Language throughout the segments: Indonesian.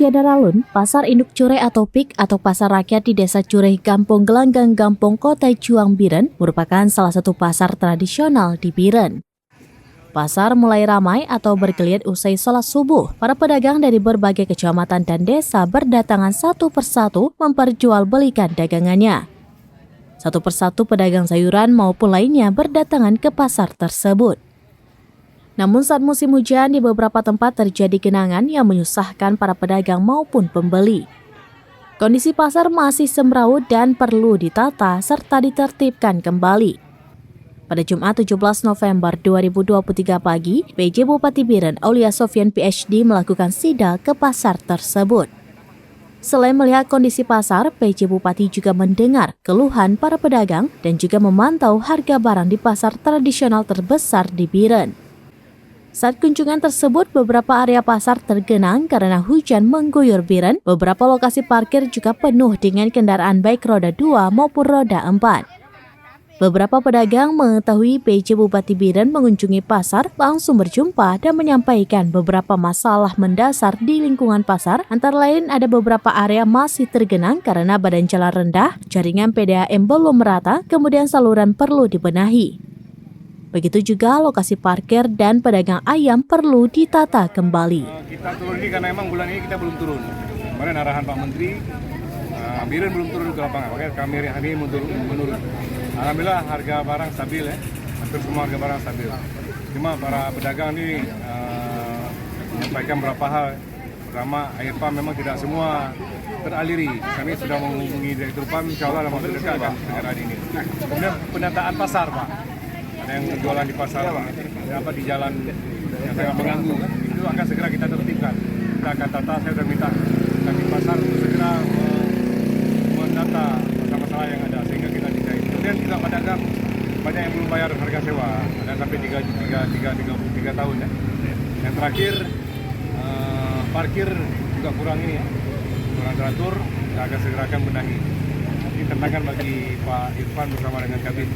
Usia Daralun, Pasar Induk Cureh atau PIK atau Pasar Rakyat di Desa Cureh, Kampung Gelanggang, Gampong, Kota Juang, Biren merupakan salah satu pasar tradisional di Biren. Pasar mulai ramai atau bergeliat usai sholat subuh. Para pedagang dari berbagai kecamatan dan desa berdatangan satu persatu memperjualbelikan dagangannya. Satu persatu pedagang sayuran maupun lainnya berdatangan ke pasar tersebut. Namun saat musim hujan di beberapa tempat terjadi genangan yang menyusahkan para pedagang maupun pembeli. Kondisi pasar masih semrawut dan perlu ditata serta ditertibkan kembali. Pada Jumat 17 November 2023 pagi, PJ Bupati Biren Aulia Sofyan PhD melakukan sidak ke pasar tersebut. Selain melihat kondisi pasar, PJ Bupati juga mendengar keluhan para pedagang dan juga memantau harga barang di pasar tradisional terbesar di Biren. Saat kunjungan tersebut, beberapa area pasar tergenang karena hujan mengguyur Biren. Beberapa lokasi parkir juga penuh dengan kendaraan baik roda 2 maupun roda 4. Beberapa pedagang mengetahui PJ Bupati Biren mengunjungi pasar, langsung berjumpa dan menyampaikan beberapa masalah mendasar di lingkungan pasar. Antara lain ada beberapa area masih tergenang karena badan jalan rendah, jaringan PDAM belum merata, kemudian saluran perlu dibenahi. Begitu juga lokasi parkir dan pedagang ayam perlu ditata kembali. Kita turun ini karena emang bulan ini kita belum turun. Kemarin arahan Pak Menteri, Biren belum turun ke lapangan, makanya kami hari ini menurun. Alhamdulillah harga barang stabil ya, hampir semua harga barang stabil. Cuma para pedagang ini menyampaikan beberapa hal. Pertama, air PAM memang tidak semua teraliri. Kami sudah menghubungi Direktur PAM, insya Allah dalam waktu dekat akan segera ini. Kemudian penataan pasar Pak. Ada yang jualan di pasar, ada di jalan yang sangat mengganggu, itu akan segera kita tertibkan. Kita akan tata, saya sudah minta kami pasar untuk segera mendata masalah-masalah yang ada sehingga kita tidak. Kemudian juga pedagang banyak yang belum bayar harga sewa, ada sampai 3 tahun ya. Yang terakhir parkir juga kurang ini ya, kurang teratur, kita akan segera benahi. Ini tantangan bagi Pak Irfan bersama dengan Kabin.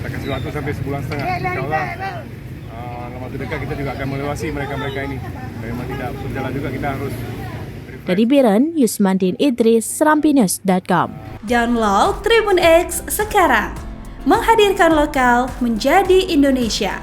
Kita kasih waktu sampai sebulan setengah. Insya Allah dalam waktu dekat kita juga akan melewati mereka-mereka ini. Memang tidak berjalan juga, kita harus. Dari Biren, Yusmandin Idris, Serampinews.com. Download Tribun X sekarang. Menghadirkan lokal menjadi Indonesia.